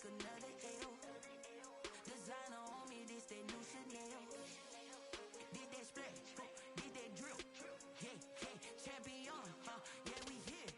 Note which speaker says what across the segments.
Speaker 1: another L. Designer on me, this that new Chanel. Did that splash, did that drill. Yeah, champion, yeah, we here.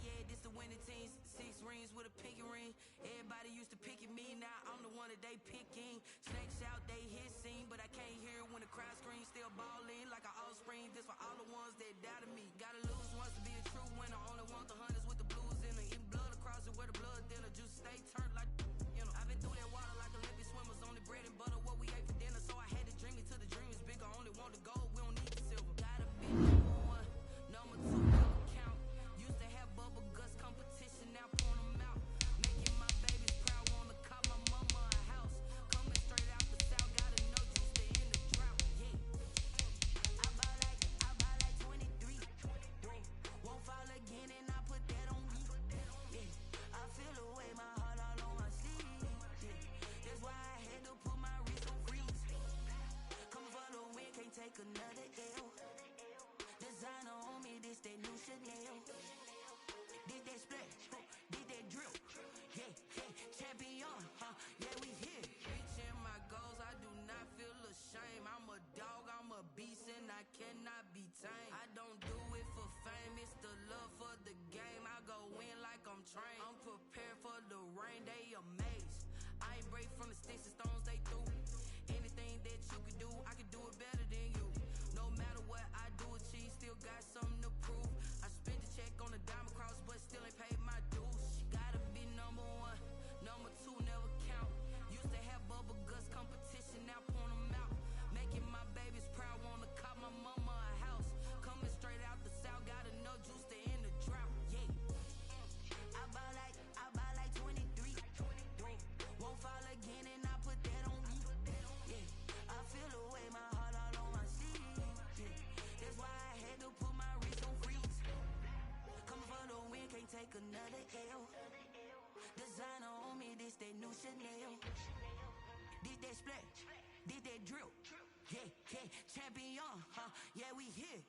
Speaker 1: Yeah, this the winning team. 6 rings with a pinky ring. Everybody used to pick at me, now I'm the one that they picking. Snakes out, they hit scene, but I can't hear it when the crowd screams. Still balling like an offspring. This for all the ones that doubted me. Gotta lose once to be a true winner. Only want the hunters with the blues in her. Eating blood across it where the blood dinner. Juice stay turned like, you know. I've been through that water like Olympic swimmers. Only bread and butter, what we ate for dinner. So I had to dream it till the dream is bigger. Only want the gold, we don't need the silver. Gotta be number one, number two, never count. Used to have bubble guts competition, now pouring them out. Making my babies proud, wanna call my mama a house. Coming straight out the south, gotta know just to end the drought. Yeah, I bought like 23. Won't fall again, and I put that on me. Yeah, I feel away, my heart all on my sleeve. Yeah, that's why I had to put my wrist on freeze. Come for the win, can't take another L. Designer on me, this that new Chanel. Did that splash, did that drill. Yeah, champion, yeah, we here. Reaching my goals, I do not feel ashamed. I'm a dog, I'm a beast, and I cannot be tamed. I don't do it for fame, it's the love for the game. I go in like I'm trained. I'm prepared for the rain, they amazed. I ain't break from the sticks and stones they threw. Anything that you could do, I could do it better than you. No matter what I do, achieve, still got something to prove. I spent the check on the diamond cross, but still ain't paid my dues. Gotta be number one, number two, never count. Used to have bubble guts competition, now point them out. Making my babies proud, wanna call my mama a house. Coming straight out the south, gotta know juice to end the drought. Yeah, I bought like 23. Won't fall again, and I put that on me. Yeah, I feel away, my heart all on my sleeve. Yeah, that's why I had to put my wrist on freeze. Come for the win, can't take another L. Designer on me, this that new Chanel. Did that splash, did that drill. Yeah, champion, yeah, we here.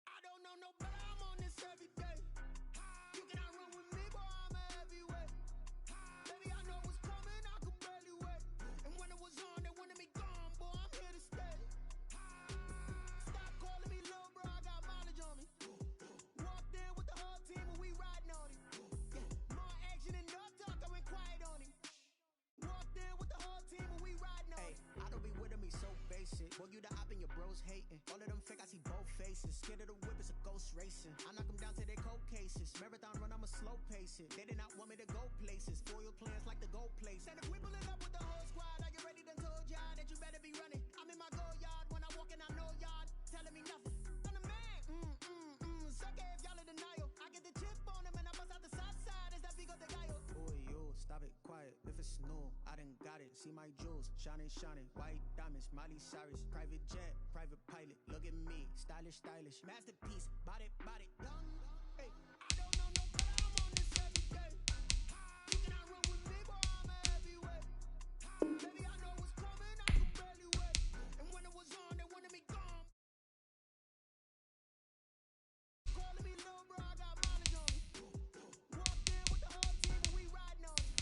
Speaker 2: I don't know no better, I'm on this every day. You cannot run with me, boy, I'm a heavyweight. Baby, I know what's coming, I could barely wait. And when it was on, they wanted me gone, boy, I'm here to stay. Stop calling me little bro, I got mileage on me. Walked in with the whole team and we riding on it. More action and no talk, I went quiet on him. Walked in with the whole team and we riding on it.
Speaker 3: I don't be with me so basic. Boy, you the op and your bros hating. All of them fake, I see both faces. Scared of the whip, it's a ghost racing. I knock them down to their cold cases. Marathon run, I'ma slow pace it. They did not want me to go places. Foil plans like the gold place.
Speaker 2: And if we pulling up with the whole squad, are you ready? Done told y'all that you better be running. I'm in my go yard when I walk in, I know y'all telling me nothing. I'm the man. Suck it if y'all in denial. I get the chip on him and I bust out the south side. Is that Vigo de Gallo?
Speaker 3: Boy, yo, stop it, quiet. If it's new, I done got it. See my jewels, shining, shining. White diamonds, Miley Cyrus. Private jet, private pilot. Look at me, stylish, stylish. Masterpiece, body, body.
Speaker 2: Young, hey, I don't know no better, I'm on this every day. You cannot run with me, boy, I'm a heavyweight. Baby, I know what's coming, I could barely wait. And when it was on, they wanted me gone. Calling me little bro, I got mileage on me. Walked in with the whole team and we riding on it.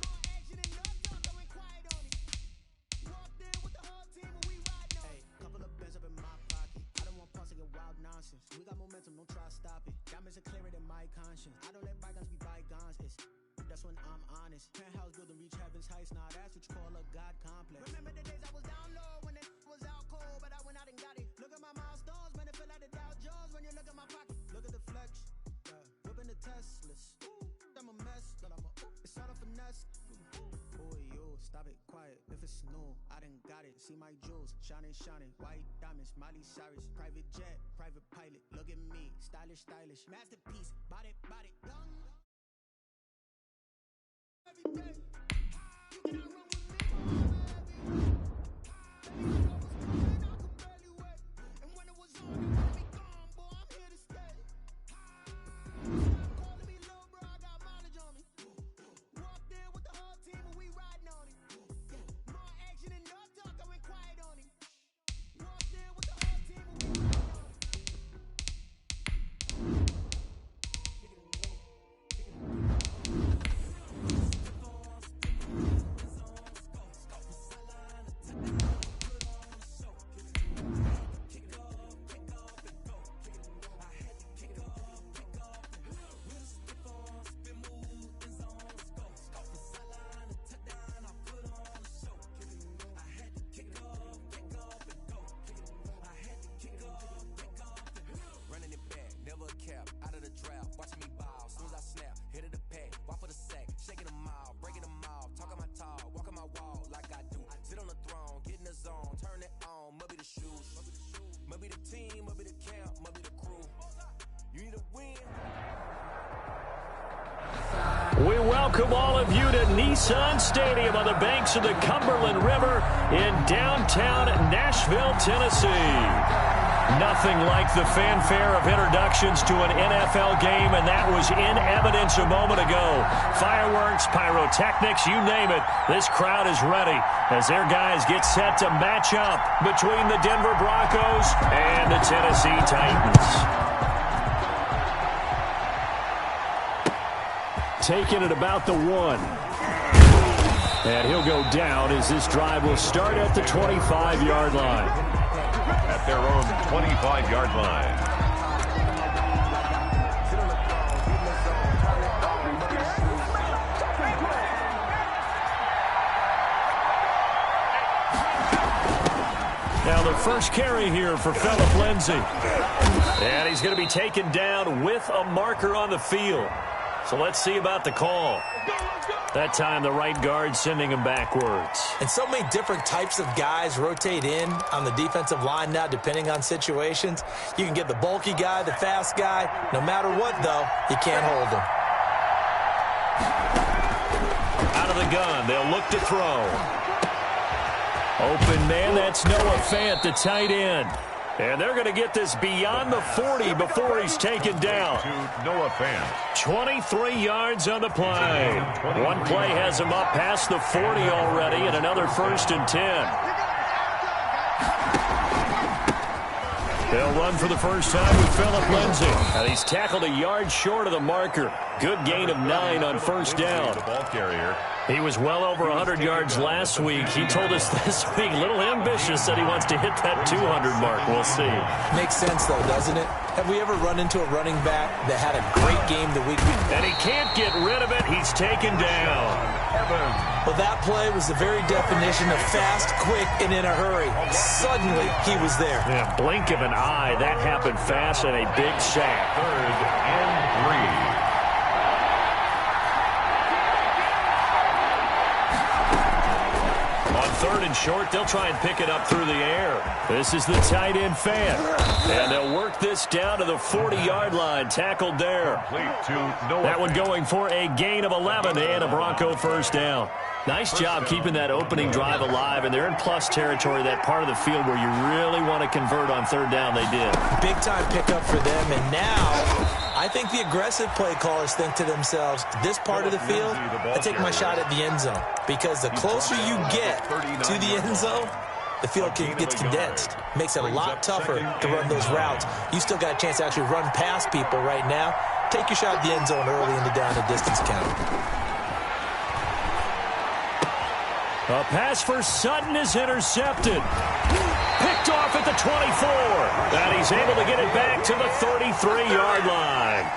Speaker 2: More action and no talk, I went quiet on it. Walked in with the whole team and we riding on it.
Speaker 3: Hey, couple of bands up in my pocket. I don't want pause to get wild nonsense. We got momentum, don't try to stop it. Diamonds are clearer than my conscience. I don't let bygones be bygones. That's when I'm honest. Penthouse building, reach heaven's heights. Nah, that's what you call a God complex.
Speaker 2: Remember the days I was down low when it was out cold, but I went out and got it. Look at my milestones, man, it feel like the Dow Jones when you look at my pocket.
Speaker 3: Look at the flex, whipping the Teslas. I'm a mess, but it's all a finesse. Boy, yo, stop it, quiet. If it's new, I done got it. See my jewels, shining, shining. White diamonds, Miley Cyrus. Private jet, private pilot. Look at me, style stylish, stylish. Masterpiece, body, body, young.
Speaker 2: Every day, you cannot run with me, boy, I'm a heavyweight. Baby, I know what's coming, I could barely wait. And when it was on, they wanted me gone, boy, I'm here to stay. Stop calling me little bro, I got mileage on me. Walked in with the whole team and we riding on it. More action and no talk, I went quiet on him. Walked in with the whole team and we riding on it.
Speaker 4: We welcome all of you to Nissan Stadium on the banks of the Cumberland River in downtown Nashville, Tennessee. Nothing like the fanfare of introductions to an NFL game, and that was in evidence a moment ago. Fireworks, pyrotechnics, you name it. This crowd is ready as their guys get set to match up between the Denver Broncos and the Tennessee Titans. Taking it about the 1. And he'll go down as this drive will start at the 25-yard line.
Speaker 5: At their own 25-yard line.
Speaker 4: Now the first carry here for Phillip Lindsay. And he's going to be taken down with a marker on the field. So let's see about the call. That time the right guard sending him backwards.
Speaker 6: And so many different types of guys rotate in on the defensive line now depending on situations. You can get the bulky guy, the fast guy. No matter what, though, you can't hold him.
Speaker 4: Out of the gun, they'll look to throw. Open man, that's Noah Fant, the tight end. And they're going to get this beyond the 40 before he's taken down.
Speaker 5: To Noah Fant.
Speaker 4: 23 yards on the play. One play has him up past the 40 already, and another 1st and 10. They'll run for the first time with Phillip Lindsay. And he's tackled a yard short of the marker. Good gain of 9 on first down.
Speaker 5: The ball carrier.
Speaker 4: He was well over 100 yards last week. He told us this week, a little ambitious, that he wants to hit that 200 mark. We'll see.
Speaker 6: Makes sense, though, doesn't it? Have we ever run into a running back that had a great game the week before?
Speaker 4: And he can't get rid of it. He's taken down.
Speaker 6: Well, that play was the very definition of fast, quick, and in a hurry. Suddenly, he was there.
Speaker 4: Yeah, blink of an eye. That happened fast and a big sack.
Speaker 5: 3rd and 3.
Speaker 4: On 3rd and short, they'll try and pick it up through the air. This is the tight end Fant. And they'll work this down to the 40-yard line. Tackled there. That one going for a gain of 11 and a Bronco first down. Nice job keeping that opening drive alive, and they're in plus territory, that part of the field where you really want to convert on 3rd down. They did.
Speaker 6: Big-time pickup for them, and now I think the aggressive play callers think to themselves, this part of the field, I take my shot at the end zone, because the closer you get to the end zone, the field gets condensed. Makes it a lot tougher to run those routes. You still got a chance to actually run past people right now. Take your shot at the end zone early in the down and distance count.
Speaker 4: A pass for Sutton is intercepted. Picked off at the 24. And he's able to get it back to the 33-yard line.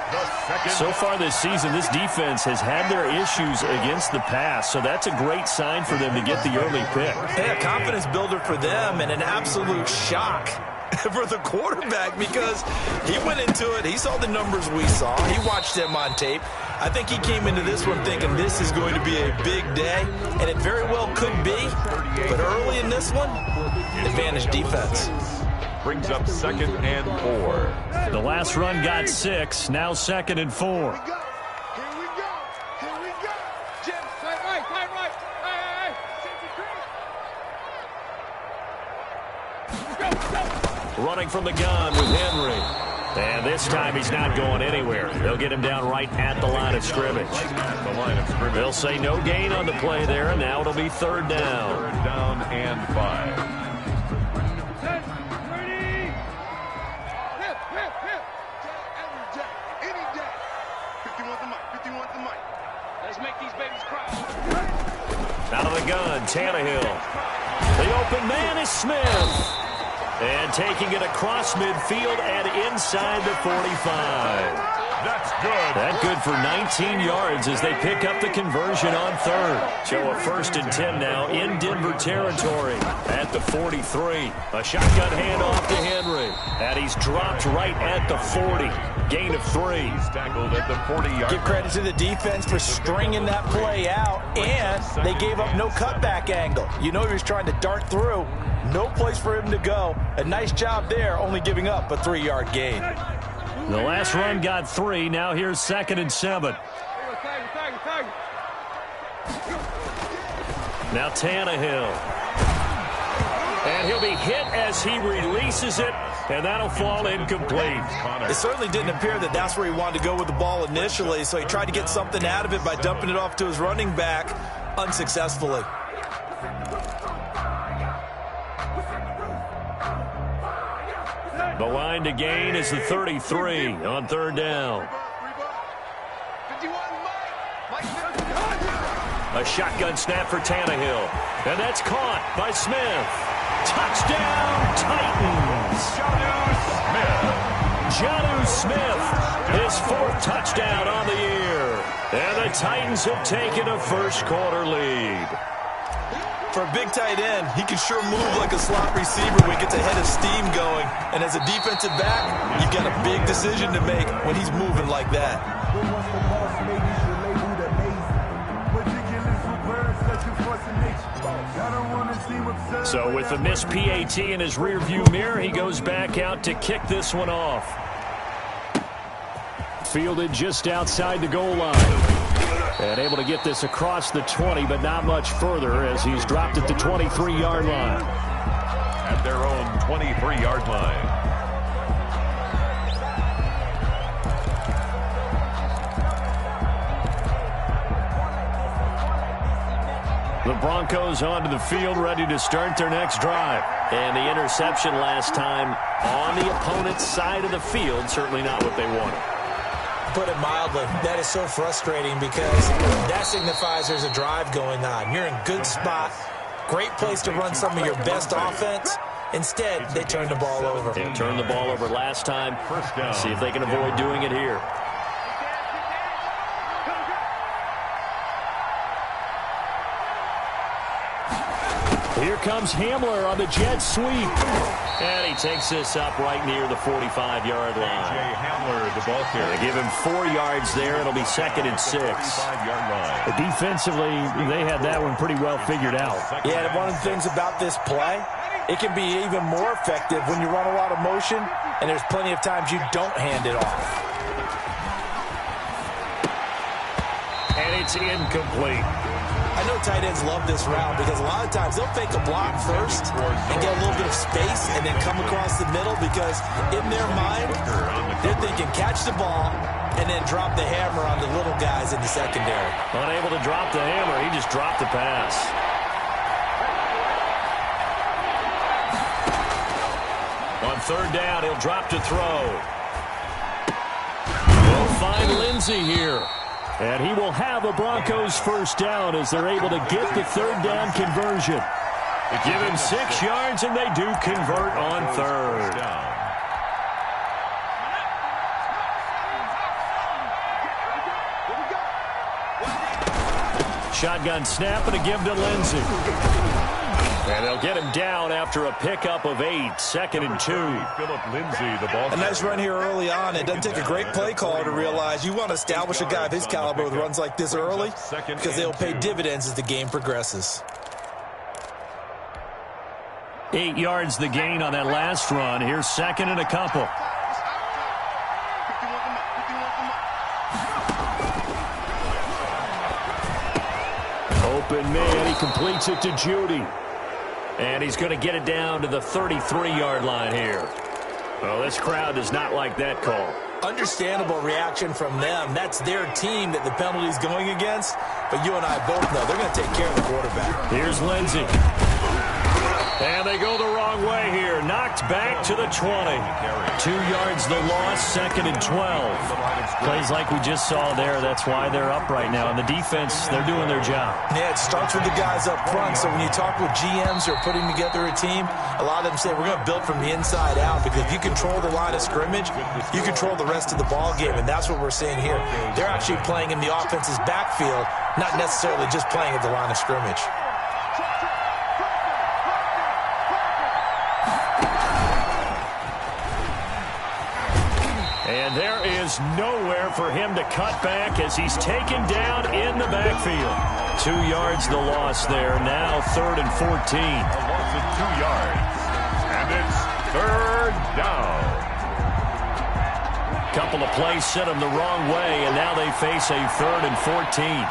Speaker 4: So far this season, this defense has had their issues against the pass, so that's a great sign for them to get the early pick.
Speaker 6: Yeah, confidence builder for them and an absolute shock for the quarterback because he went into it. He saw the numbers we saw. He watched them on tape. I think he came into this one thinking this is going to be a big day, and it very well could be. But early in this one, advantage defense.
Speaker 5: brings up 2nd and 4.
Speaker 4: The last run got 6, now 2nd and 4.
Speaker 2: Here we go. Jim, tight right. Hey.
Speaker 4: Running from the gun with Henry. And this time he's not going anywhere. They'll get him down right at the line of scrimmage. They'll say no gain on the play there, and now it'll be 3rd down.
Speaker 5: 3rd down and 5.
Speaker 2: Let's make these babies cry.
Speaker 4: Out of the gun, Tannehill. The open man is Smith. And taking it across midfield and inside the 45.
Speaker 5: That's good.
Speaker 4: That good for 19 yards as they pick up the conversion on 3rd. So a 1st and 10 now in Denver territory at the 43. A shotgun handoff to Henry. And he's dropped right at the 40. Gain of 3.
Speaker 5: He's tackled at the 40-yard.
Speaker 6: Give credit to the defense for stringing that play out, and they gave up no cutback angle. You know he was trying to dart through. No place for him to go. A nice job there, only giving up a 3-yard gain.
Speaker 4: The last run got 3. Now here's 2nd and 7. Now Tannehill. And he'll be hit as he releases it, and that'll fall incomplete.
Speaker 6: It certainly didn't appear that that's where he wanted to go with the ball initially, so he tried to get something out of it by dumping it off to his running back unsuccessfully.
Speaker 4: The line to gain is the 33 on 3rd down. A shotgun snap for Tannehill. And that's caught by Smith. Touchdown, Titans. Jonnu Smith, his 4th touchdown on the year. And the Titans have taken a first-quarter lead.
Speaker 6: For a big tight end, he can sure move like a slot receiver when he gets a head of steam going. And as a defensive back, you've got a big decision to make when he's moving like that.
Speaker 4: So with the missed PAT in his rearview mirror, he goes back out to kick this one off. Fielded just outside the goal line. And able to get this across the 20, but not much further as he's dropped at the 23-yard line.
Speaker 5: At their own 23-yard line.
Speaker 4: The Broncos onto the field, ready to start their next drive. And the interception last time on the opponent's side of the field, certainly not what they wanted.
Speaker 6: Put it mildly, that is so frustrating because that signifies there's a drive going on. You're in good spot, great place to run some of your best offense. Instead, they turned the ball over.
Speaker 4: They turned the ball over last time. See if they can avoid doing it here. Here comes Hamler on the jet sweep. And he takes this up right near the 45-yard line.
Speaker 5: Hamler, the ball carrier.
Speaker 4: They give him 4 yards there. It'll be 2nd and 6.
Speaker 5: 5-yard line.
Speaker 4: Defensively, they had that one pretty well figured out.
Speaker 6: Yeah, and one of the things about this play, it can be even more effective when you run a lot of motion, and there's plenty of times you don't hand it off.
Speaker 4: And it's incomplete.
Speaker 6: I know tight ends love this route because a lot of times they'll fake a block first and get a little bit of space and then come across the middle because in their mind, they're thinking catch the ball and then drop the hammer on the little guys in the secondary.
Speaker 4: Unable to drop the hammer, he just dropped the pass. On 3rd down, he'll drop to throw. They'll find Lindsey here. And he will have a Broncos first down as they're able to get the 3rd down conversion. Give him 6 yards, and they do convert on 3rd. Shotgun snap and a give to Lindsey. And they'll get him down after a pickup of 8, 2nd and 2.
Speaker 5: Phillip Lindsay, the ball.
Speaker 6: A nice run here early on. It doesn't take a great play caller to realize you want to establish a guy of his caliber with runs like this early because they'll pay dividends as the game progresses.
Speaker 4: 8 yards the gain on that last run. Here's second and a couple. Open man, he completes it to Judy. And he's going to get it down to the 33-yard line here. Well, this crowd does not like that call.
Speaker 6: Understandable reaction from them. That's their team that the penalty's going against. But you and I both know they're going to take care of the quarterback.
Speaker 4: Here's Lindsey. And they go the wrong way here. Knocked back to the 20. 2 yards the loss, second and 12. Plays like we just saw there. That's why they're up right now. And the defense, they're doing their job.
Speaker 6: Yeah, it starts with the guys up front. So when you talk with GMs who are putting together a team, a lot of them say we're going to build from the inside out. Because if you control the line of scrimmage, you control the rest of the ball game. And that's what we're seeing here. They're actually playing in the offense's backfield, not necessarily just playing at the line of scrimmage.
Speaker 4: And there is nowhere for him to cut back as he's taken down in the backfield. 2 yards the loss there. Now 3rd and 14.
Speaker 5: A loss of 2 yards. And it's 3rd down.
Speaker 4: Couple of plays sent them the wrong way, and now they face a 3rd and 14.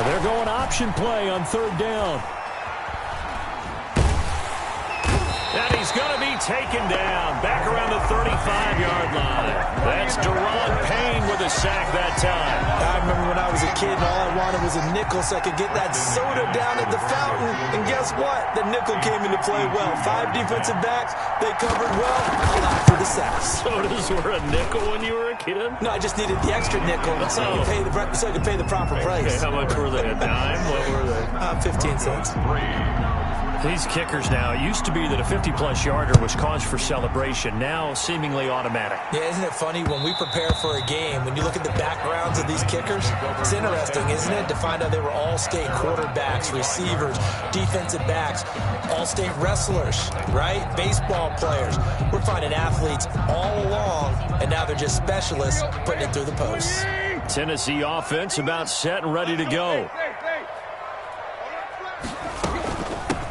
Speaker 4: They're going option play on 3rd down. And he's going to be taken down back around the 35-yard line. That's Deron Payne with a sack that time.
Speaker 6: I remember when I was a kid and all I wanted was a nickel so I could get that soda down at the fountain. And guess what? The nickel came into play well. 5 defensive backs, they covered well. Allowed for the sacks.
Speaker 4: Sodas were a nickel when you were a kid?
Speaker 6: No, I just needed the extra nickel so I could pay the proper price.
Speaker 4: Okay, how much were they? A dime? What were they?
Speaker 6: 15 cents.
Speaker 4: These kickers now, it used to be that a 50-plus yarder was cause for celebration. Now, seemingly automatic.
Speaker 6: Yeah, isn't it funny? When we prepare for a game, when you look at the backgrounds of these kickers, it's interesting, isn't it, to find out they were all-state quarterbacks, receivers, defensive backs, all-state wrestlers, right? Baseball players. We're finding athletes all along, and now they're just specialists putting it through the posts.
Speaker 4: Tennessee offense about set and ready to go.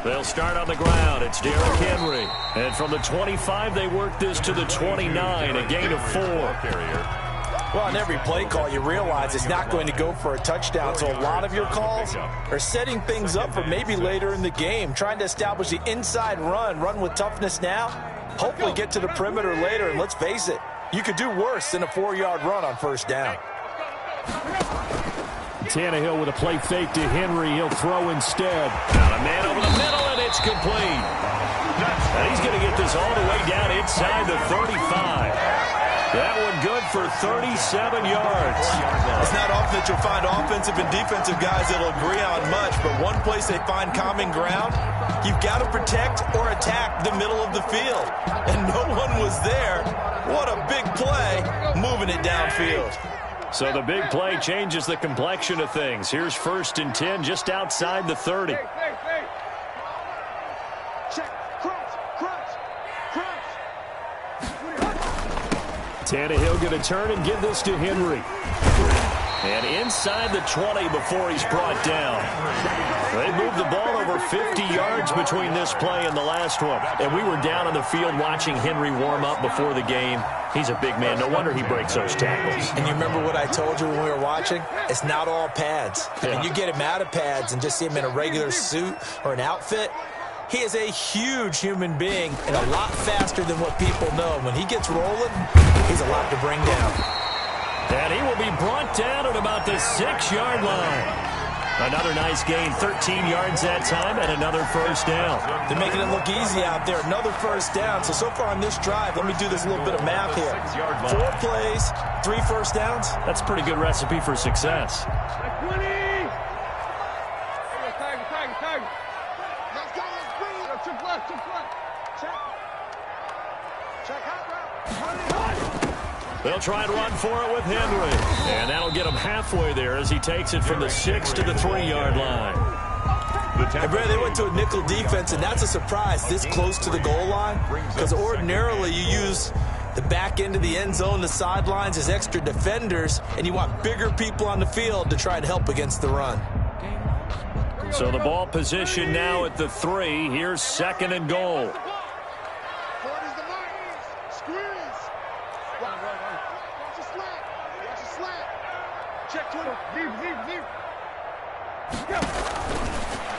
Speaker 4: They'll start on the ground. It's Derrick Henry. And from the 25, they work this to the 29, a gain of 4.
Speaker 6: Well, on every play call, you realize it's not going to go for a touchdown. So a lot of your calls are setting things up for maybe later in the game, trying to establish the inside run with toughness now, hopefully get to the perimeter later. And let's face it, you could do worse than a 4-yard run on 1st down.
Speaker 4: Tannehill with a play fake to Henry. He'll throw instead. Got a man over the middle, and it's complete. And he's going to get this all the way down inside the 35. That one good for 37 yards.
Speaker 6: It's not often that you'll find offensive and defensive guys that'll agree on much, but one place they find common ground, you've got to protect or attack the middle of the field. And no one was there. What a big play, moving it downfield.
Speaker 4: So the big play changes the complexion of things. Here's 1st and 10 just outside the 30. Tannehill going to turn and give this to Henry. And inside the 20 before he's brought down. They moved the ball over 50 yards between this play and the last one. And we were down on the field watching Henry warm up before the game. He's a big man. No wonder he breaks those tackles.
Speaker 6: And you remember what I told you when we were watching? It's not all pads.
Speaker 4: Yeah.
Speaker 6: And you get him out of pads and just see him in a regular suit or an outfit. He is a huge human being and a lot faster than what people know. When he gets rolling, he's a lot to bring down.
Speaker 4: And he will be brought down at about the 6-yard line. Another nice gain, 13 yards that time, and another 1st down.
Speaker 6: They're making it look easy out there. Another 1st down. So far on this drive, let me do this little bit of math here. 4 plays, 3 1st downs.
Speaker 4: That's a pretty good recipe for success. They'll try and run for it with Henry. And that'll get him halfway there as he takes it from the 6 to the 3-yard line.
Speaker 6: And Brad, they went to a nickel defense, and that's a surprise this close to the goal line. Because ordinarily you use The back end of the end zone, the sidelines is extra defenders, and you want bigger people on the field to try and help against the run.
Speaker 4: So the ball position now at the 3. Here's 2nd and goal.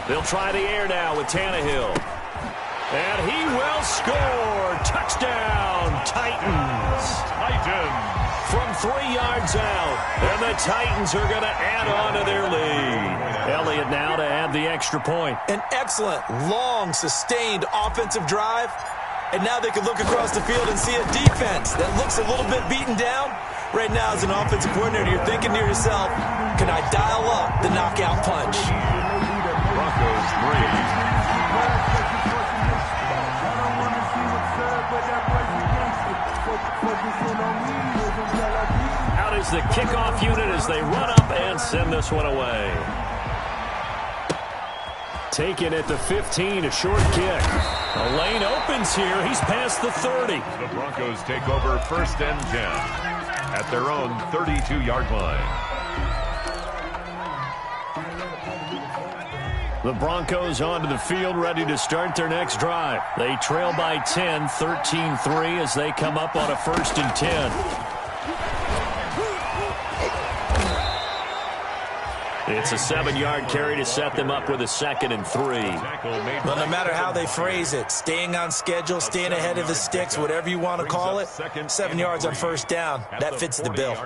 Speaker 4: They'll try the air now with Tannehill. And he will score. Touchdown, Titans. From 3 yards out. And the Titans are going to add on to their lead. Elliott now to add the extra point.
Speaker 6: An excellent, long, sustained offensive drive. And now they can look across the field and see a defense that looks a little bit beaten down. Right now, as an offensive coordinator, you're thinking to yourself, can I dial up the knockout punch?
Speaker 5: Broncos 3.
Speaker 4: Out is the kickoff unit as they run up and send this one away. Taken at the 15, a short kick. A lane opens here. He's past the 30.
Speaker 5: The Broncos take over 1st and 10 at their own 32-yard line.
Speaker 4: The Broncos onto the field, ready to start their next drive. They trail by 10, 13-3 as they come up on a 1st and 10. It's a 7-yard carry to set them up with a 2nd and 3.
Speaker 6: Well, no matter how they phrase it, staying on schedule, staying ahead of the sticks, whatever you want to call it, 7 yards on 1st down, that fits the bill.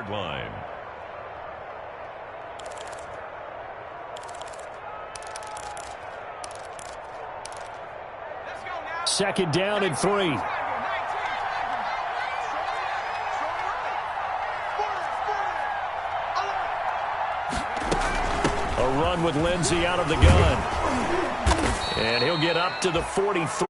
Speaker 4: 2nd down and 3. A run with Lindsey out of the gun. And he'll get up to the 43.